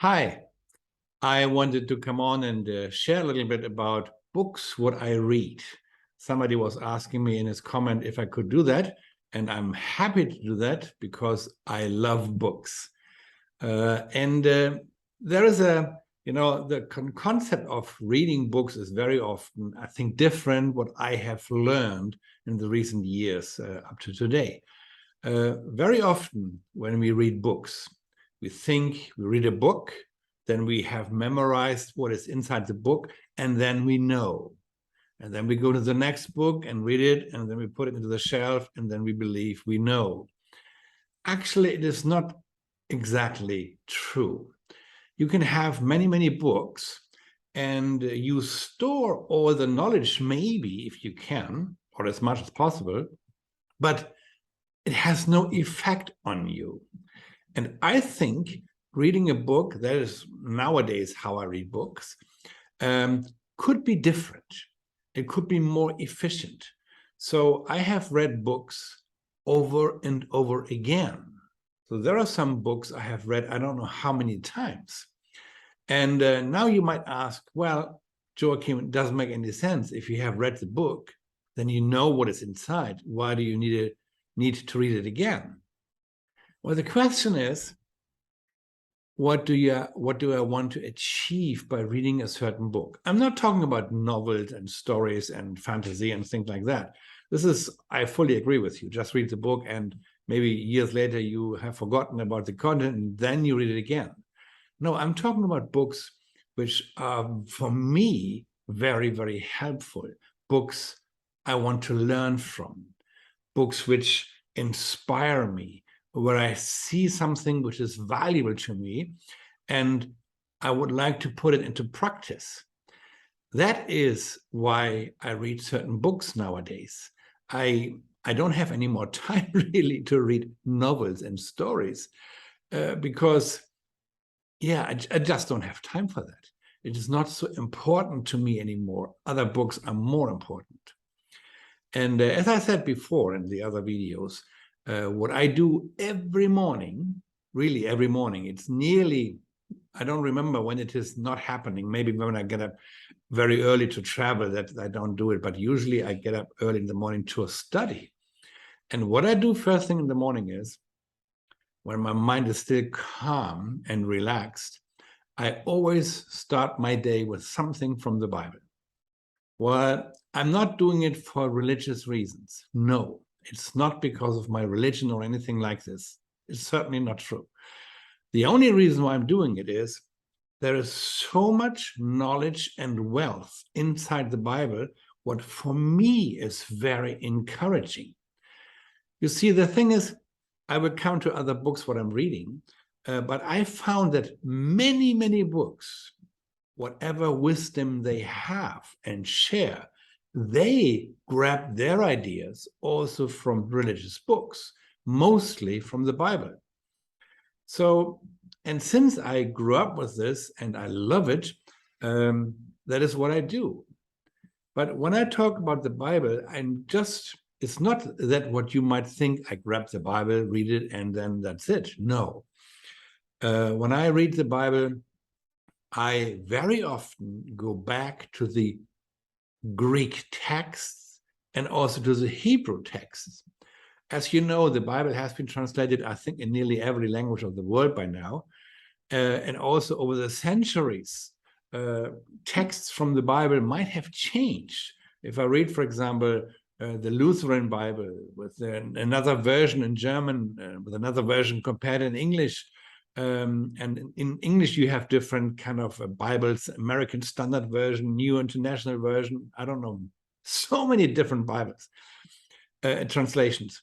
Hi, I wanted to come on and share a little bit about books, what I read. Somebody was asking me in his comment if I could do that, and I'm happy to do that because I love books. There is the concept of reading books is very often, I think, different what I have learned in the recent years up to today. Very often when we read books, we think we read a book, then we have memorized what is inside the book, and then we know. And then we go to the next book and read it, and then we put it into the shelf, and then we believe we know. Actually, it is not exactly true. You can have many, many books, and you store all the knowledge, maybe, if you can, or as much as possible, but it has no effect on you. And I think reading a book, that is nowadays how I read books, could be different. It could be more efficient. So I have read books over and over again. So there are some books I have read, I don't know how many times. And now you might ask, well, Joachim, it doesn't make any sense. If you have read the book, then you know what is inside. Why do you need to read it again? Well, the question is, what do I want to achieve by reading a certain book? I'm not talking about novels and stories and fantasy and things like that. I fully agree with you. Just read the book and maybe years later you have forgotten about the content and then you read it again. No, I'm talking about books which are, for me, very, very helpful. Books I want to learn from. Books which inspire me, where I see something which is valuable to me, and I would like to put it into practice. That is why I read certain books nowadays. I don't have any more time really to read novels and stories because, yeah, I just don't have time for that. It is not so important to me anymore. Other books are more important. And as I said before in the other videos, what I do every morning, really every morning, it's nearly, I don't remember when it is not happening. Maybe when I get up very early to travel, that I don't do it. But usually I get up early in the morning to study. And what I do first thing in the morning is, when my mind is still calm and relaxed, I always start my day with something from the Bible. Well, I'm not doing it for religious reasons. No, it's not because of my religion or anything like this. It's certainly not true. The only reason why I'm doing it is there is so much knowledge and wealth inside the Bible, what for me is very encouraging. You see, the thing is, I will come to other books what I'm reading, but I found that many, many books, whatever wisdom they have and share, they grab their ideas also from religious books, mostly from the Bible. So, and since I grew up with this and I love it, that is what I do. But when I talk about the Bible, it's not that what you might think, I grab the Bible, read it, and then that's it. No. When I read the Bible, I very often go back to the Greek texts and also to the Hebrew texts. As you know, the Bible has been translated, I think, in nearly every language of the world by now. And also over the centuries, texts from the Bible might have changed. If I read, for example, the Lutheran Bible with another version in German, with another version compared in English, and in English, you have different kind of Bibles, American Standard Version, New International Version, I don't know, so many different Bibles, translations.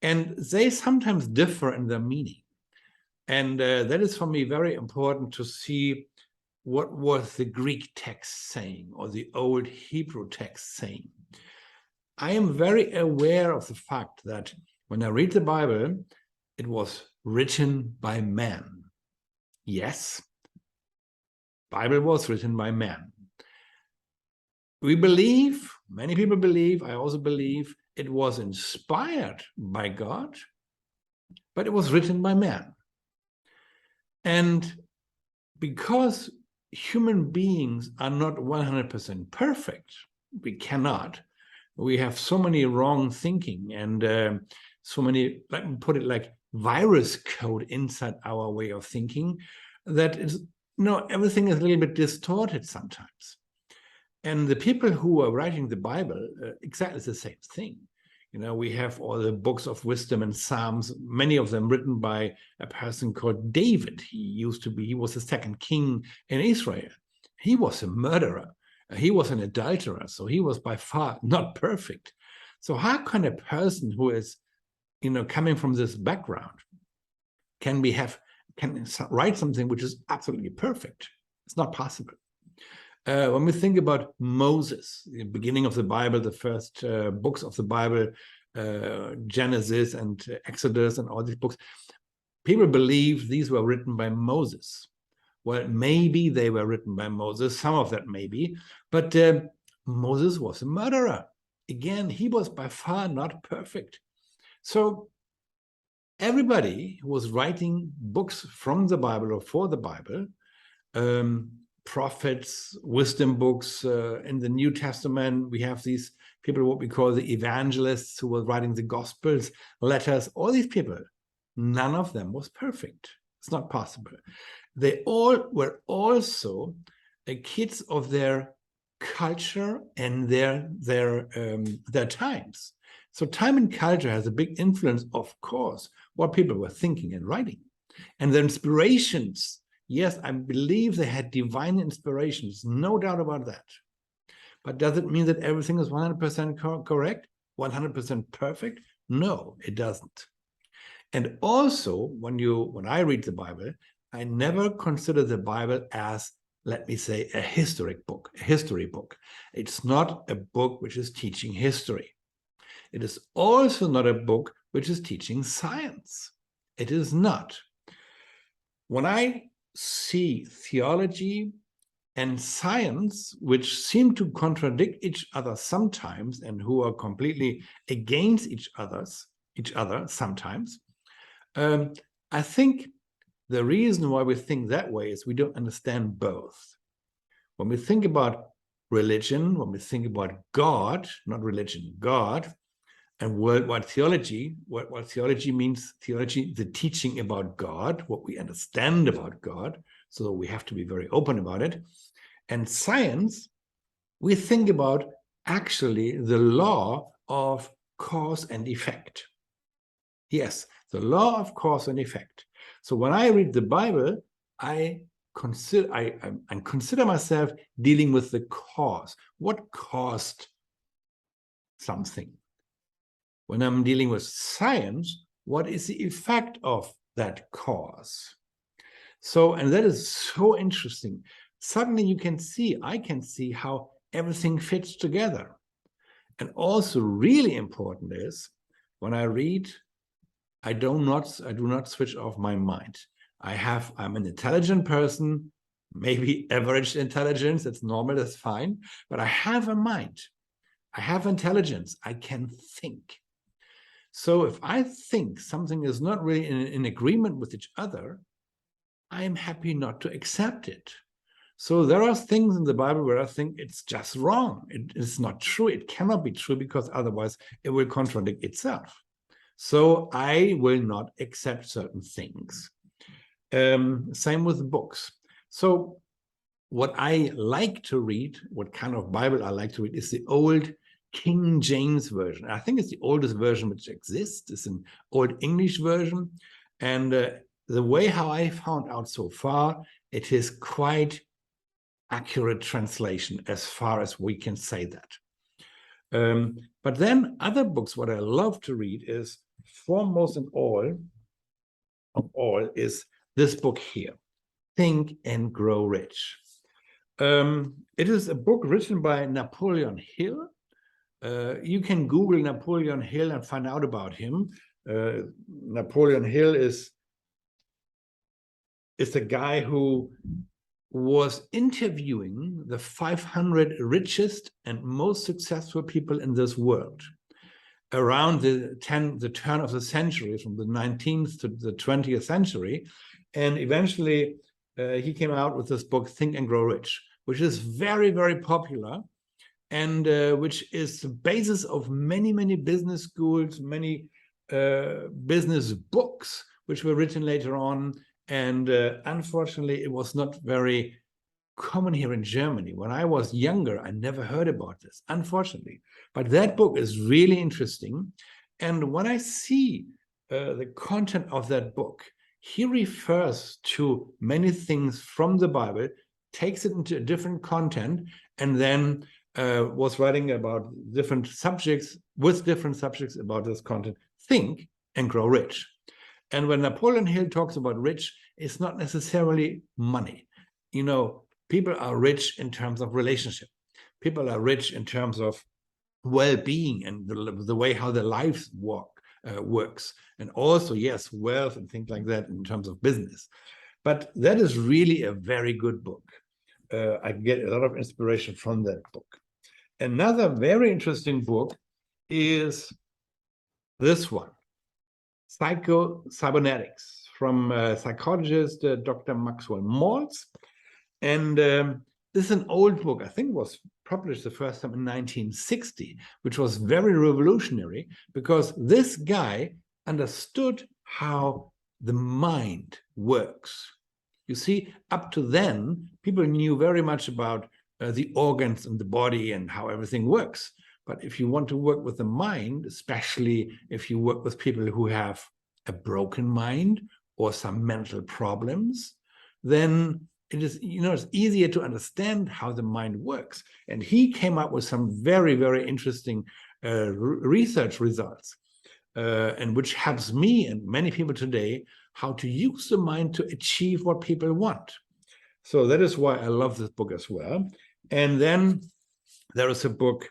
And they sometimes differ in their meaning. And that is for me very important to see what was the Greek text saying or the old Hebrew text saying. I am very aware of the fact that when I read the Bible, it was written by man. Yes, Bible was written by man. We believe, many people believe, I also believe, it was inspired by God, but it was written by man. And because human beings are not 100% perfect, we cannot. We have so many wrong thinking and so many, let me put it like virus code inside our way of thinking that is, everything is a little bit distorted sometimes. And the people who are writing the Bible, exactly the same thing. We have all the books of wisdom and Psalms, many of them written by a person called David. He was the second king in Israel. He was a murderer. He was an adulterer. So he was by far not perfect. So how can a person who is, coming from this background can write something which is absolutely perfect? It's not possible. When we think about Moses, the beginning of the Bible, the first books of the Bible, Genesis and Exodus and all these books, people believe these were written by Moses. Well, maybe they were written by Moses, some of that maybe, but Moses was a murderer. Again, he was by far not perfect. So everybody who was writing books from the Bible or for the Bible, prophets, wisdom books. In the New Testament, we have these people, what we call the evangelists, who were writing the Gospels, letters, all these people. None of them was perfect. It's not possible. They all were also kids of their culture and their times. So time and culture has a big influence, of course, what people were thinking and writing. And the inspirations, yes, I believe they had divine inspirations, no doubt about that. But does it mean that everything is 100% correct, 100% perfect? No, it doesn't. And also, when I read the Bible, I never consider the Bible as, let me say, a history book. It's not a book which is teaching history. It is also not a book which is teaching science. It is not. When I see theology and science, which seem to contradict each other sometimes and who are completely against each other sometimes, I think the reason why we think that way is we don't understand both. When we think about religion, when we think about God, not religion, God, and worldwide theology, what theology means, theology, the teaching about God, what we understand about God, so we have to be very open about it. And science, we think about actually the law of cause and effect. Yes, the law of cause and effect. So when I read the Bible, I consider myself dealing with the cause. What caused something? When I'm dealing with science, what is the effect of that cause? So, and that is so interesting. Suddenly I can see how everything fits together. And also really important is, when I read, I do not switch off my mind. I'm an intelligent person, maybe average intelligence, that's normal, that's fine, but I have a mind. I have intelligence, I can think. So if I think something is not really in agreement with each other, I am happy not to accept it. So there are things in the Bible where I think it's just wrong. It is not true. It cannot be true because otherwise it will contradict itself. So I will not accept certain things. Same with books. So what I like to read, what kind of Bible I like to read, is the old King James Version. I think it's the oldest version which exists. It's an Old English version. And the way how I found out so far, it is quite accurate translation as far as we can say that. But then other books, what I love to read is, foremost of all is this book here, Think and Grow Rich. It is a book written by Napoleon Hill. You can Google Napoleon Hill and find out about him. Napoleon Hill is the guy who was interviewing the 500 richest and most successful people in this world around the turn of the century, from the 19th to the 20th century. And eventually he came out with this book, Think and Grow Rich, which is very, very popular, and which is the basis of many, many business schools, many business books, which were written later on. And unfortunately, it was not very common here in Germany. When I was younger, I never heard about this, unfortunately. But that book is really interesting. And when I see the content of that book, he refers to many things from the Bible, takes it into a different content, and then was writing about different subjects with different subjects about this content. Think and Grow Rich. And when Napoleon Hill talks about rich, it's not necessarily money. You know, people are rich in terms of relationship. People are rich in terms of well-being and the way how their lives works. And also, yes, wealth and things like that in terms of business. But that is really a very good book. I get a lot of inspiration from that book. Another very interesting book is this one, Cybernetics, from psychologist Dr. Maxwell Maltz. And this is an old book. I think it was published the first time in 1960, which was very revolutionary because this guy understood how the mind works. You see, up to then, people knew very much about the organs and the body and how everything works. But if you want to work with the mind, especially if you work with people who have a broken mind or some mental problems, then it is, it's easier to understand how the mind works. And he came up with some very, very interesting research results, and which helps me and many people today how to use the mind to achieve what people want. So that is why I love this book as well. And then there is a book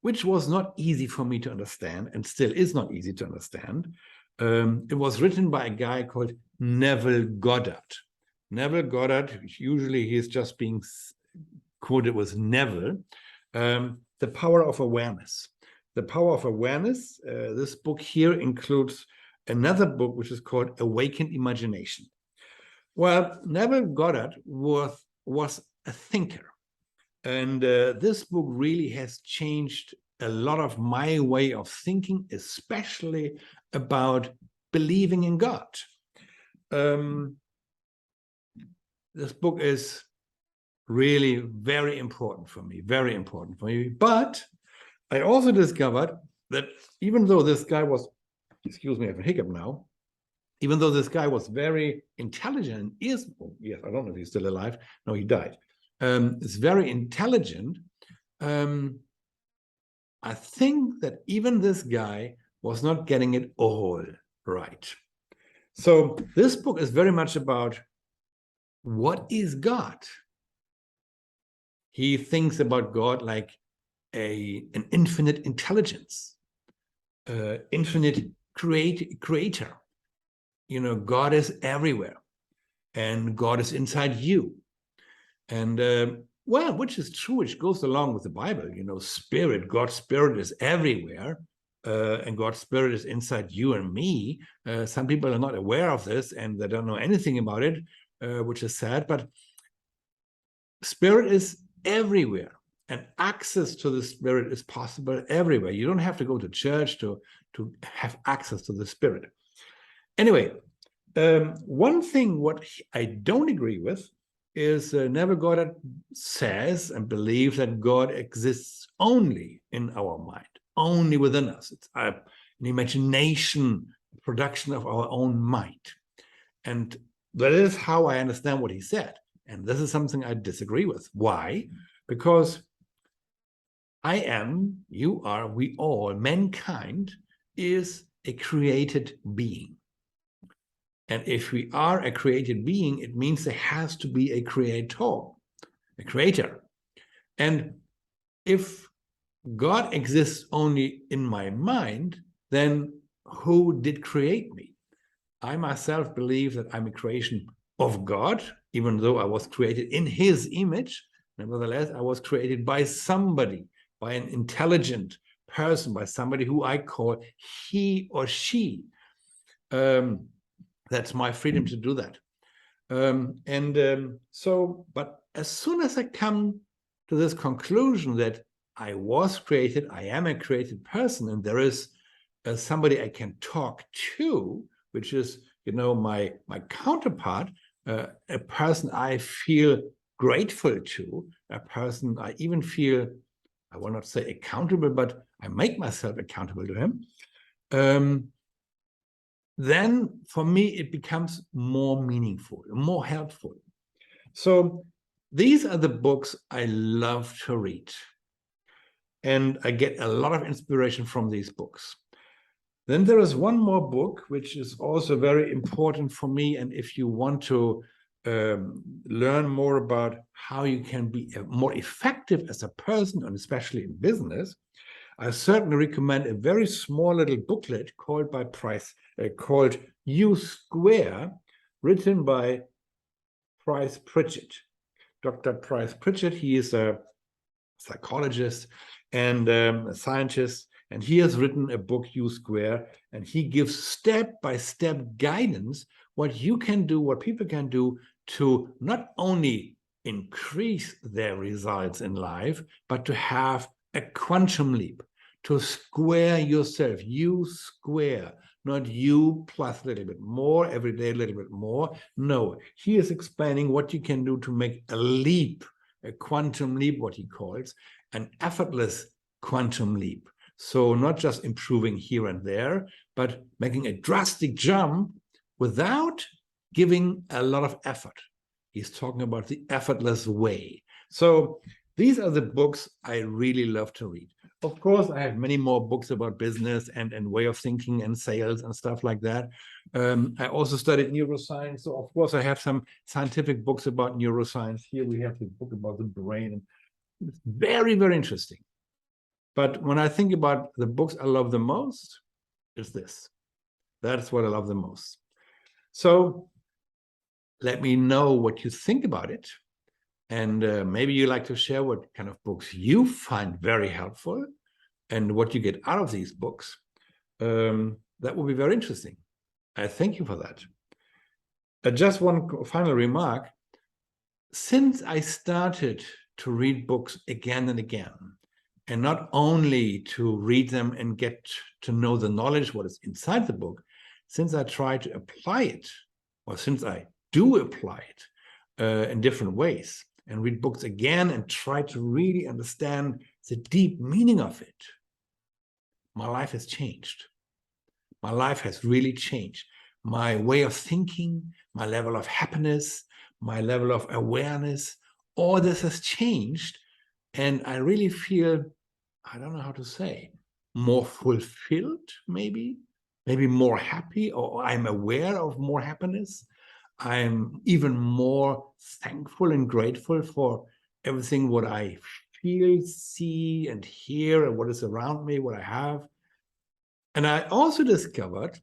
which was not easy for me to understand and still is not easy to understand. It was written by a guy called Neville Goddard. Neville Goddard, usually he is just being quoted with Neville, The Power of Awareness. The Power of Awareness, this book here includes another book which is called Awakened Imagination. Well, Neville Goddard was a thinker. And this book really has changed a lot of my way of thinking, especially about believing in God. This book is really very important for me, very important for me. But I also discovered that even though this guy was, excuse me, I have a hiccup now, even though this guy was very intelligent and is, yes, I don't know if he's still alive. No, he died. Is very intelligent. I think that even this guy was not getting it all right. So this book is very much about what is God? He thinks about God like an infinite intelligence, infinite creator. You know, God is everywhere and God is inside you. And well, which is true, which goes along with the Bible, you know, spirit, God's spirit is everywhere, and God's spirit is inside you and me. Some people are not aware of this and they don't know anything about it, which is sad, but spirit is everywhere and access to the spirit is possible everywhere. You don't have to go to church to have access to the spirit. Anyway, one thing what I don't agree with is Neville Goddard says and believes that God exists only in our mind, only within us. It's an imagination, production of our own mind. And that is how I understand what he said. And this is something I disagree with. Why? Because I am, you are, we all, mankind is a created being. And if we are a created being, it means there has to be a creator, a creator. And if God exists only in my mind, then who did create me? I myself believe that I'm a creation of God, even though I was created in his image. Nevertheless, I was created by somebody, by an intelligent person, by somebody who I call he or she. That's my freedom to do that. But as soon as I come to this conclusion that I was created, I am a created person, and there is somebody I can talk to, which is, my counterpart, a person I feel grateful to, a person I even feel, I will not say accountable, but I make myself accountable to him. Then for me, it becomes more meaningful, more helpful. So these are the books I love to read. And I get a lot of inspiration from these books. Then there is one more book, which is also very important for me. And if you want to learn more about how you can be more effective as a person, and especially in business, I certainly recommend a very small little booklet called U Square, written by Price Pritchett. Dr. Price Pritchett, he is a psychologist and a scientist, and he has written a book, U Square, and he gives step-by-step guidance what you can do, what people can do to not only increase their results in life, but to have a quantum leap, to square yourself, U Square, not you plus a little bit more, every day a little bit more. No, he is explaining what you can do to make a leap, a quantum leap, what he calls, an effortless quantum leap. So not just improving here and there, but making a drastic jump without giving a lot of effort. He's talking about the effortless way. So these are the books I really love to read. Of course, I have many more books about business and way of thinking and sales and stuff like that. I also studied neuroscience. So of course, I have some scientific books about neuroscience. Here we have the book about the brain. It's very, very interesting. But when I think about the books I love the most, it's this. That's what I love the most. So let me know what you think about it. And maybe you like to share what kind of books you find very helpful and what you get out of these books. That would be very interesting. I thank you for that. Just one final remark. Since I started to read books again and again, and not only to read them and get to know the knowledge, what is inside the book, since I try to apply it, or since I do apply it in different ways, and read books again and try to really understand the deep meaning of it, my life has changed. My life has really changed. My way of thinking, my level of happiness, my level of awareness, all this has changed. And I really feel, I don't know how to say, more fulfilled, maybe more happy, or I'm aware of more happiness. I'm even more thankful and grateful for everything what I feel, see, and hear, and what is around me, what I have. And I also discovered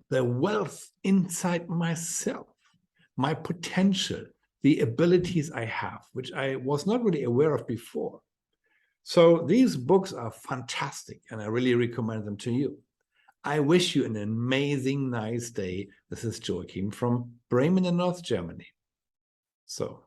the wealth inside myself, my potential, the abilities I have, which I was not really aware of before. So these books are fantastic, and I really recommend them to you. I wish you an amazing, nice day. This is Joachim from Bremen in North Germany. So